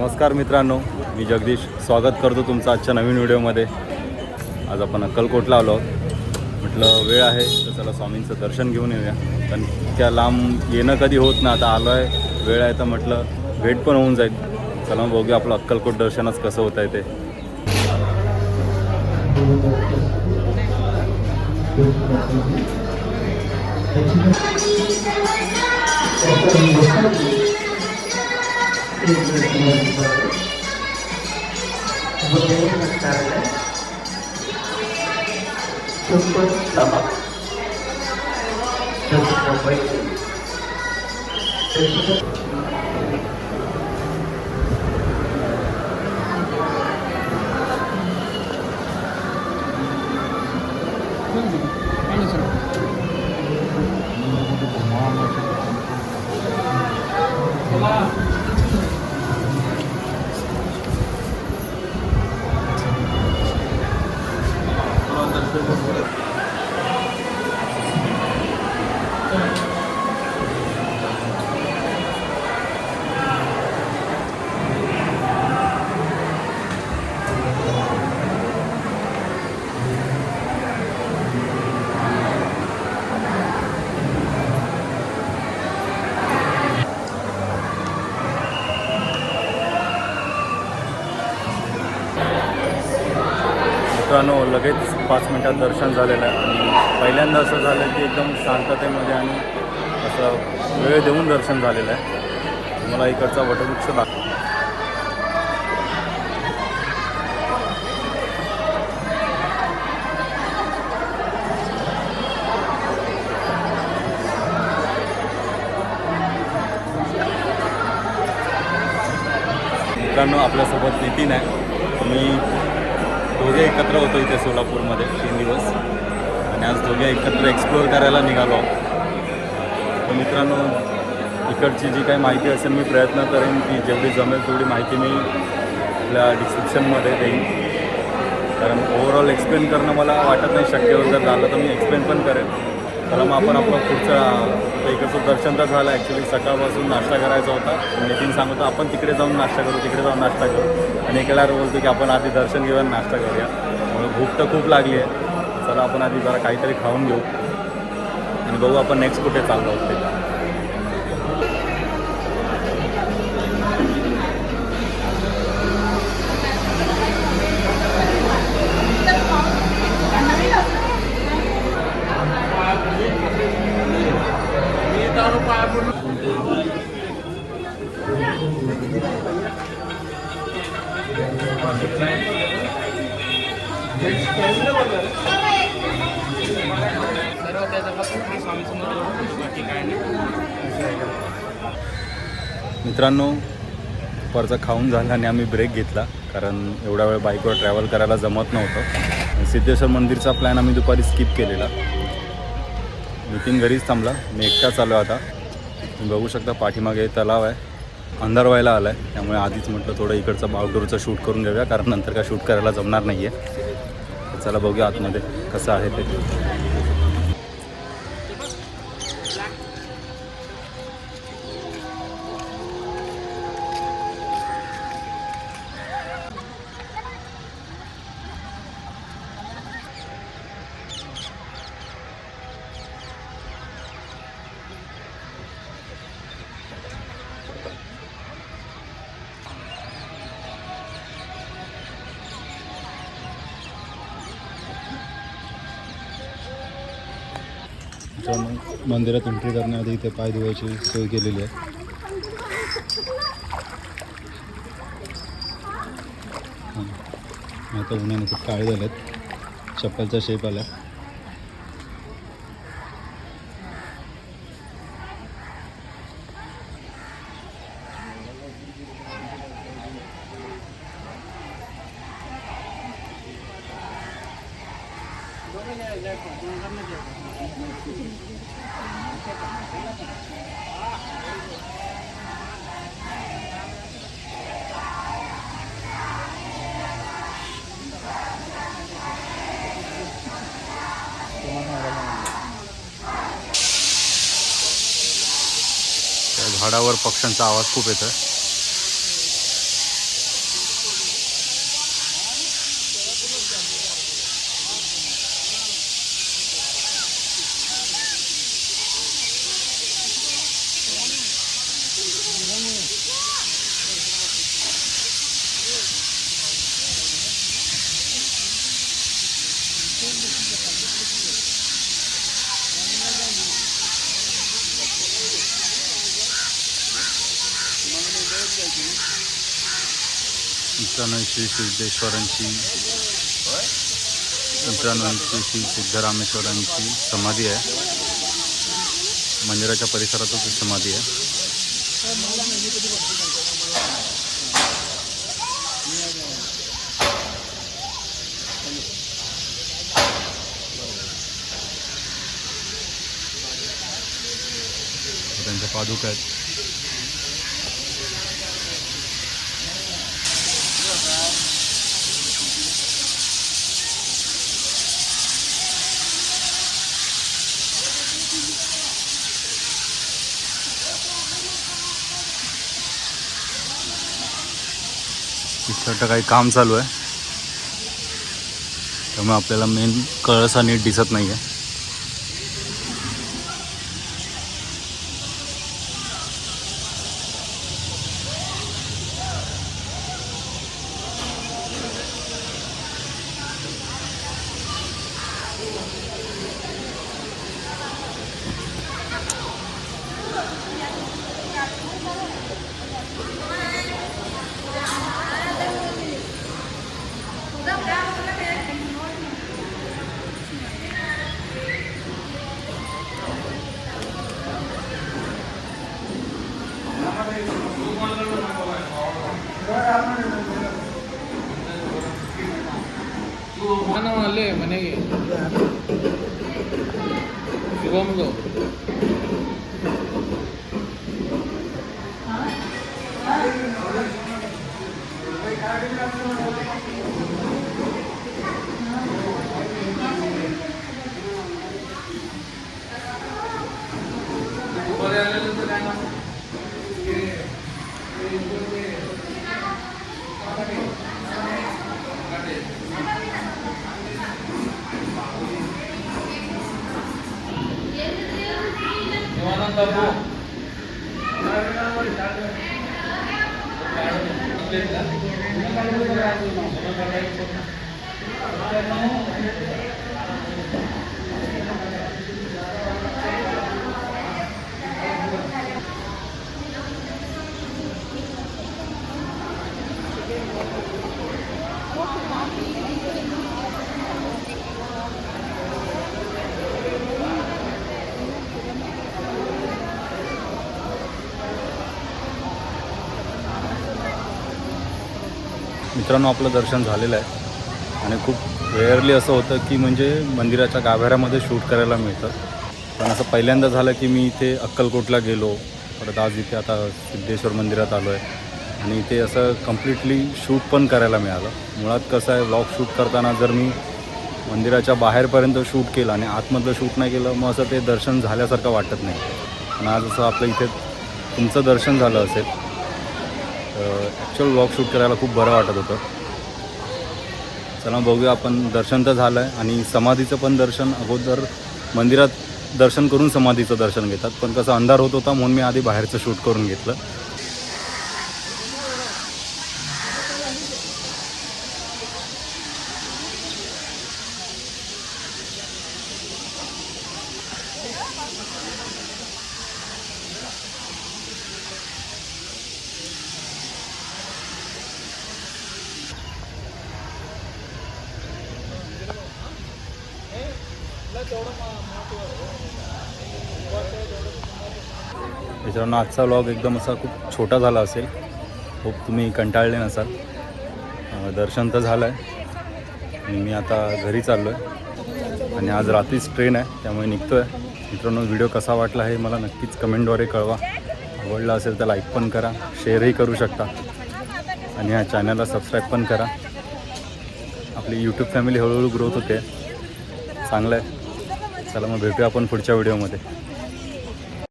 नमस्कार मित्रांनो, मी जगदीश स्वागत करतो तुमचं आजच्या नवीन व्हिडिओमध्ये। आज आपण अक्कलकोटला आलो आहोत। म्हटलं वेळ आहे तर चला स्वामींचं दर्शन घेऊन येऊया, पण इतक्या लांब येणं कधी होत ना, आता आलो आहे, वेळ आहे तर म्हटलं भेट पण होऊन जाईल। चला मग बघूया आपलं अक्कलकोट दर्शनच कसं होत आहे ते। मित्रांनो, लगेच 5 मिनिटात दर्शन झालेलं आहे आणि पहिल्यांदा असं झालं की एकदम शांततेमध्ये आणि असं वेळ देऊन दर्शन झालेलं आहे। मला इकडचा वटवृक्ष दाखव। मित्रांनो, आपल्यासोबत नितीन आहे। मी दोघे एकत्र होतो इथे सोलापूरमध्ये 3 दिवस आणि आज दोघे एकत्र एक्सप्लोअर करायला निघालो। तर मित्रांनो, इकडची जी काही माहिती असेल मी प्रयत्न करेन की जेवढी जमेल तेवढी माहिती मी आपल्या डिस्क्रिप्शनमध्ये देईन, कारण ओव्हरऑल एक्सप्लेन करणं मला वाटत नाही शक्य जर झालं तर मी एक्सप्लेन पण करेन। तर मग आपण आपलं पुढचं इकडचं दर्शन तर झालं। ॲक्च्युली सकाळपासून नाश्ता करायचा होता, नितीन सांगतो आपण तिकडे जाऊन नाश्ता करू, तिकडे जाऊन नाश्ता करू, आणि एकेला बोलतो की आपण आधी दर्शन घेऊया नाश्ता करूया। त्यामुळे भूक तर खूप लागली आहे, चला आपण आधी जरा काहीतरी खाऊन घेऊ आणि बघू आपण नेक्स्ट कुठे चाललो आहोत ते। मित्रांनो, दुपारचं खाऊन झालं आणि आम्ही ब्रेक घेतला, कारण एवढा वेळ बाईकवर ट्रॅव्हल करायला जमत नव्हतं। सिद्धेश्वर मंदिरचा प्लॅन आम्ही दुपारी स्किप केलेला। नितीन घरीच थांबला, मी एकटाच आलो। आता तुम्ही बघू शकता पाठीमागे तलाव आहे, अंधार व्हायला आला आहे, त्यामुळे आधीच म्हटलं थोडं इकडचं आउटडोअरचं शूट करून घेऊया, कारण नंतर काय शूट करायला जमणार नाही आहे। तर चला बघूया आतमध्ये कसं आहे ते। मंदिरात एंट्री करण्याआधी इथे पाय धुवायची सोय केलेली आहे। आता उन्हाने खूप काळे झालेत, चप्पलचा शेप आला। झाडावर पक्ष्यांचा आवाज खूप येतोय। मित्रांनो श्री सिद्धेश्वरांची मित्रांनो श्री सिद्धरामेश्वरांची समाधी आहे. मंदिराच्या परिसरातच ही समाधी आहे. त्यांच्या पादुका आहेत. इथं काही काम चालू आहे त्यामुळे आपल्याला मेन कळसा नीट दिसत नाही आहे. ಅಲ್ಲೇ ಮನೆಗೆ ಶಿವಮೊಗ್ಗ मित्रांनो आपलं दर्शन झालेलं आहे आणि खूप रेअरली असं होतं की म्हणजे मंदिराच्या गाभाऱ्यामध्ये शूट करायला मिळतं. पण असं पहिल्यांदा झालं की मी इथे अक्कलकोटला गेलो, परत आज इथे आता सिद्धेश्वर मंदिरात आलो आहे आणि इथे असं कम्प्लिटली शूट पण करायला मिळालं. मुळात कसं आहे, व्लॉग शूट करताना जर मी मंदिराच्या बाहेरपर्यंत शूट केलं आणि आतमधलं शूट नाही केलं मग असं ते दर्शन झाल्यासारखं वाटत नाही. आणि आज असं आपलं इथे तुमचं दर्शन झालं असेल. ॲक्च्युअल व्लॉग शूट करायला खूप बरं वाटत होतं. चला बघूया, आपण दर्शन तर झालं आहे आणि समाधीचं पण दर्शन अगोदर मंदिरात दर्शन करून समाधीचं दर्शन घेतात. पण कसं अंधार होत होता म्हणून मी आधी बाहेरचं शूट करून घेतलं. मित्रांनो आजचा व्लॉग एकदम असा खूप छोटा झाला असेल. खूप तुम्ही कंटाळले नसाल. दर्शन तर झालं आहे आणि मी आता घरी चाललो आहे आणि आज रात्रीच ट्रेन आहे त्यामुळे निघतो आहे. मित्रांनो व्हिडिओ कसा वाटला हे मला नक्कीच कमेंटद्वारे कळवा. आवडला असेल तर लाईक पण करा, शेअरही करू शकता आणि ह्या चॅनलला सबस्क्राईब पण करा. आपली यूट्यूब फॅमिली हळूहळू ग्रोथ होते, चांगलं आहे. चला मग भेटूया आपण पुढच्या व्हिडिओमध्ये.